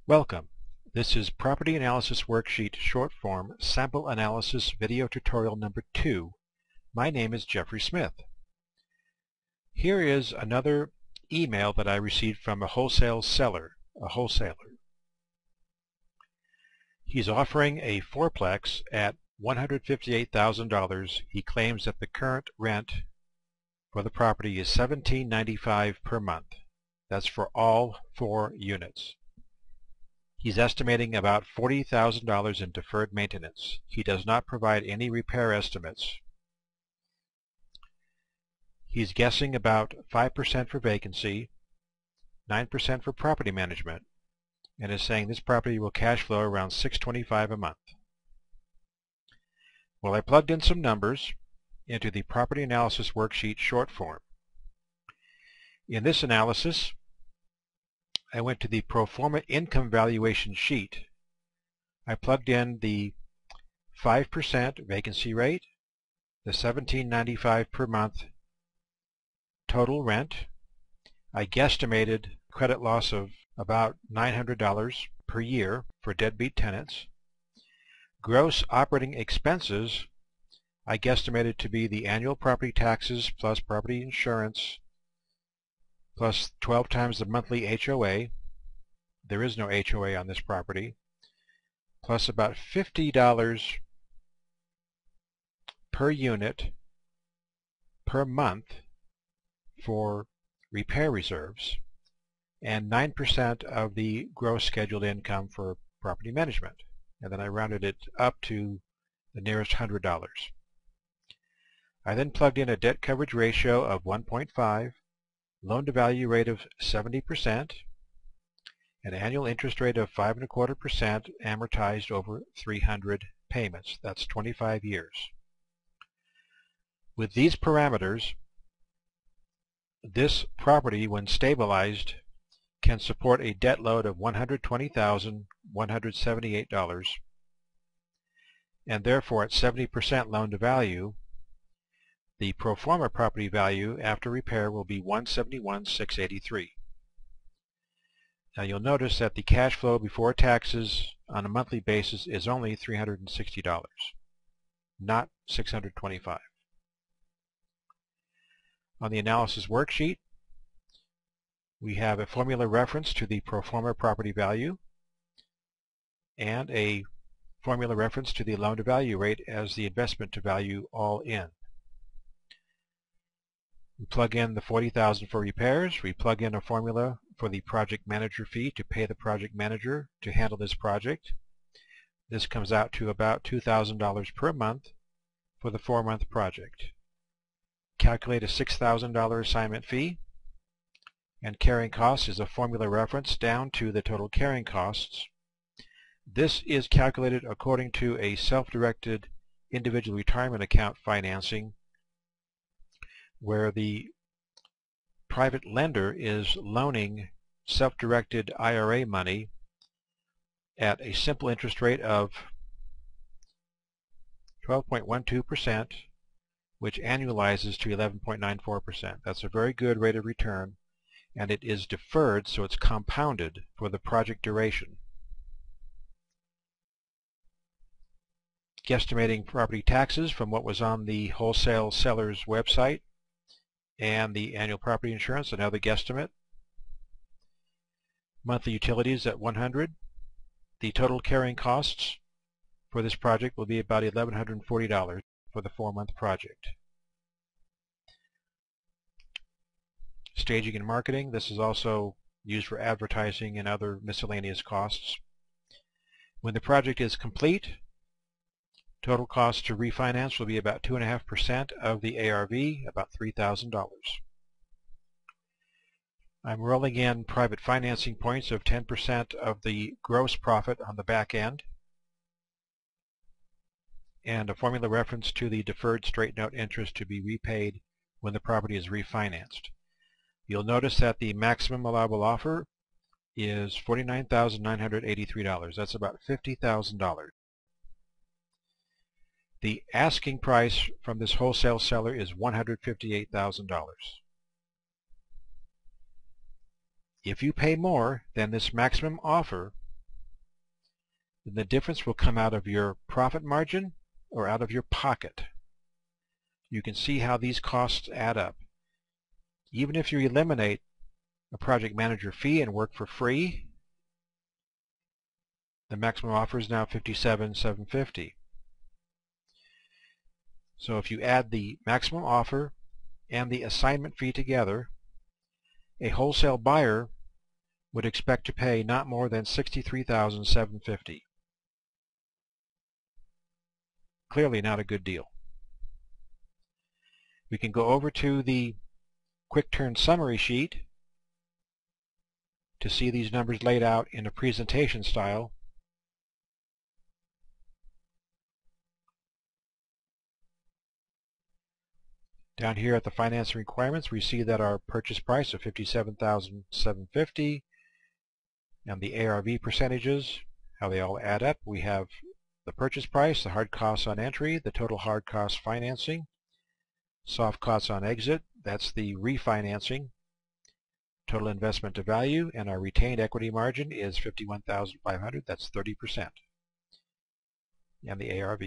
Welcome. This is Property Analysis Worksheet Short Form Sample Analysis Video Tutorial number 2. My name is Jeffrey Smith. Here is another email that I received from a wholesale seller, a wholesaler. He's offering a fourplex at $158,000. He claims that the current rent for the property is $17.95 per month. That's for all 4 units. He's estimating about $40,000 in deferred maintenance. He does not provide any repair estimates. He's guessing about 5% for vacancy, 9% for property management, and is saying this property will cash flow around $625 a month. Well, I plugged in some numbers into the Property Analysis Worksheet short form. In this analysis, I went to the pro forma income valuation sheet. I plugged in the 5% vacancy rate, the $17.95 per month total rent. I guesstimated credit loss of about $900 per year for deadbeat tenants. Gross operating expenses I guesstimated to be the annual property taxes plus property insurance plus 12 times the monthly HOA. There is no HOA on this property. Plus about $50 per unit per month for repair reserves, and 9% of the gross scheduled income for property management. And then I rounded it up to the nearest $100. I then plugged in a debt coverage ratio of 1.5, loan-to-value rate of 70%, an annual interest rate of 5.25% amortized over 300 payments. That's 25 years. With these parameters, this property, when stabilized, can support a debt load of $120,178, and therefore at 70% loan-to-value, the pro forma property value after repair will be $171,683. Now you'll notice that the cash flow before taxes on a monthly basis is only $360, not $625. On the analysis worksheet, we have a formula reference to the pro forma property value and a formula reference to the loan-to-value rate as the investment to value all in. We plug in the $40,000 for repairs. We plug in a formula for the project manager fee to pay the project manager to handle this project. This comes out to about $2,000 per month for the 4-month project. Calculate a $6,000 assignment fee, and carrying costs is a formula reference down to the total carrying costs. This is calculated according to a self-directed individual retirement account financing, where the private lender is loaning self-directed IRA money at a simple interest rate of 12.12%, which annualizes to 11.94%. That's a very good rate of return, and it is deferred, so it's compounded for the project duration. Guesstimating property taxes from what was on the wholesale seller's website, and the annual property insurance, another guesstimate. Monthly utilities at $100. The total carrying costs for this project will be about $1,140 for the 4-month project. Staging and marketing. This is also used for advertising and other miscellaneous costs. When the project is complete, total cost to refinance will be about 2.5% of the ARV, about $3,000. I'm rolling in private financing points of 10% of the gross profit on the back end, and a formula reference to the deferred straight note interest to be repaid when the property is refinanced. You'll notice that the maximum allowable offer is $49,983. That's about $50,000. The asking price from this wholesale seller is $158,000. If you pay more than this maximum offer, then the difference will come out of your profit margin or out of your pocket. You can see how these costs add up. Even if you eliminate a project manager fee and work for free, the maximum offer is now $57,750. So if you add the maximum offer and the assignment fee together, a wholesale buyer would expect to pay not more than $63,750. Clearly not a good deal. We can go over to the Quick Turn Summary sheet to see these numbers laid out in a presentation style. Down here at the financing requirements, we see that our purchase price of $57,750 and the ARV percentages, how they all add up. We have the purchase price, the hard costs on entry, the total hard cost financing, soft costs on exit, that's the refinancing, total investment to value, and our retained equity margin is $51,500, that's 30%, and the ARV.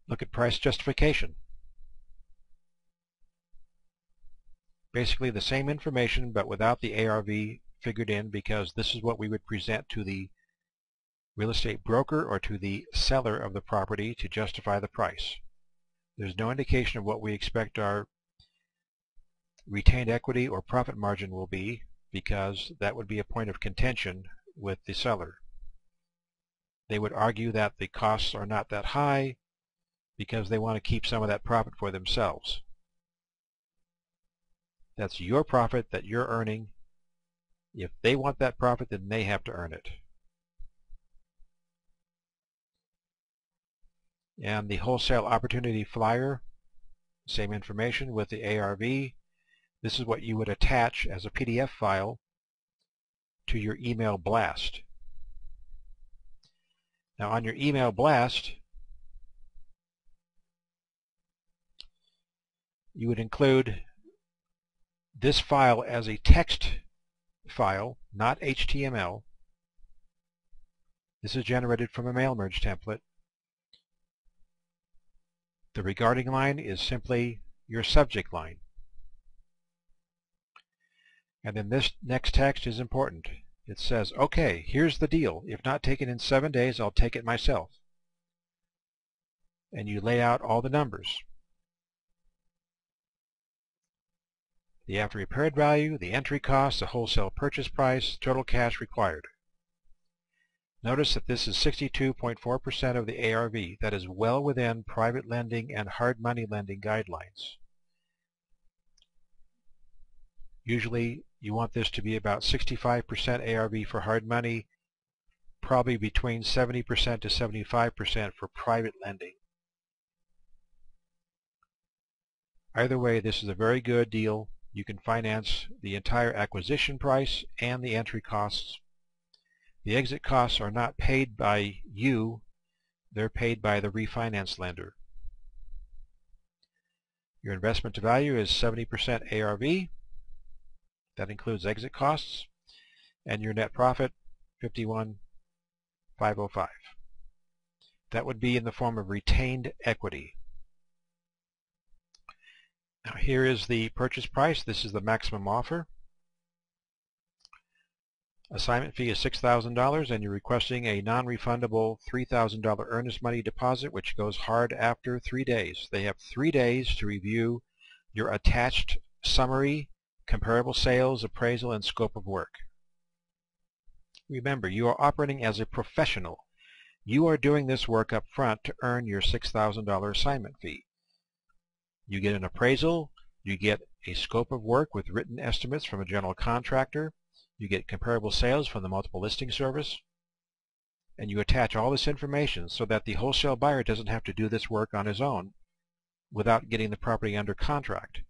Look at price justification. Basically the same information but without the ARV figured in, because this is what we would present to the real estate broker or to the seller of the property to justify the price. There's no indication of what we expect our retained equity or profit margin will be, because that would be a point of contention with the seller. They would argue that the costs are not that high because they want to keep some of that profit for themselves. That's your profit that you're earning. If they want that profit, then they have to earn it. And the wholesale opportunity flyer, same information with the ARV. This is what you would attach as a PDF file to your email blast. Now on your email blast, you would include this file as a text file, not HTML. This is generated from a mail merge template. The regarding line is simply your subject line. And then this next text is important. It says, okay, here's the deal. If not taken in 7 days, I'll take it myself. And you lay out all the numbers. The after repaired value, the entry cost, the wholesale purchase price, total cash required. Notice that this is 62.4% of the ARV. That is well within private lending and hard money lending guidelines. Usually you want this to be about 65% ARV for hard money, probably between 70% to 75% for private lending. Either way, this is a very good deal. You can finance the entire acquisition price and the entry costs. The exit costs are not paid by you, they're paid by the refinance lender. Your investment to value is 70% ARV. That includes exit costs. And your net profit, $51,505. That would be in the form of retained equity. Now here is the purchase price. This is the maximum offer. Assignment fee is $6,000 and you're requesting a non-refundable $3,000 earnest money deposit, which goes hard after 3 days. They have 3 days to review your attached summary, comparable sales, appraisal, and scope of work. Remember, you are operating as a professional. You are doing this work up front to earn your $6,000 assignment fee. You get an appraisal, you get a scope of work with written estimates from a general contractor, you get comparable sales from the multiple listing service, and you attach all this information so that the wholesale buyer doesn't have to do this work on his own without getting the property under contract.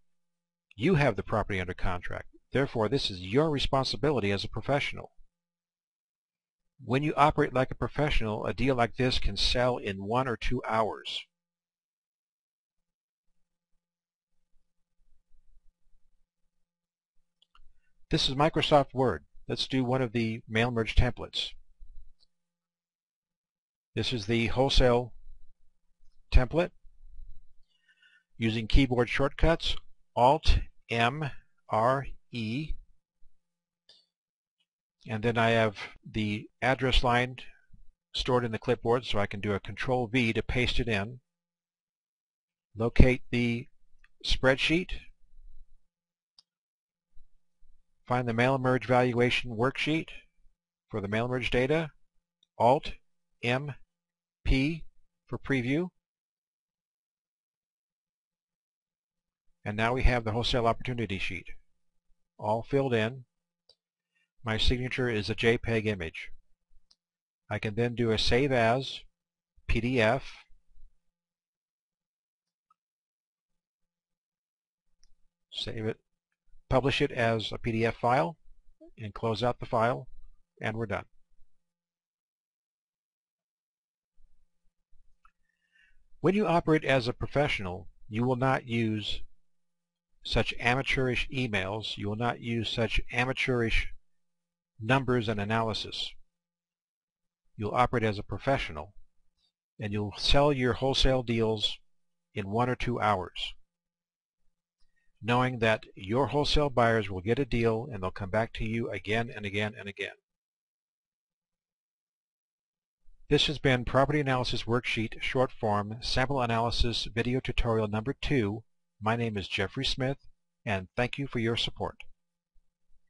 You have the property under contract. Therefore, this is your responsibility as a professional. When you operate like a professional, a deal like this can sell in 1 or 2 hours. This is Microsoft Word. Let's do one of the mail merge templates. This is the wholesale template. Using keyboard shortcuts, Alt-M-R-E, and then I have the address line stored in the clipboard, so I can do a Control-V to paste it in. Locate the spreadsheet. Find the mail merge valuation worksheet for the mail merge data. Alt-M-P for preview. And now we have the wholesale opportunity sheet all filled in. My signature is a JPEG image. I can then do a Save As PDF. Save it, publish it as a PDF file, and close out the file, and we're done. When you operate as a professional, you will not use such amateurish emails. You will not use such amateurish numbers and analysis. You'll operate as a professional, and you'll sell your wholesale deals in 1 or 2 hours, knowing that your wholesale buyers will get a deal and they'll come back to you again and again and again. This has been Property Analysis Worksheet Short Form Sample Analysis Video Tutorial number 2. My name is Jeffrey Smith, and thank you for your support.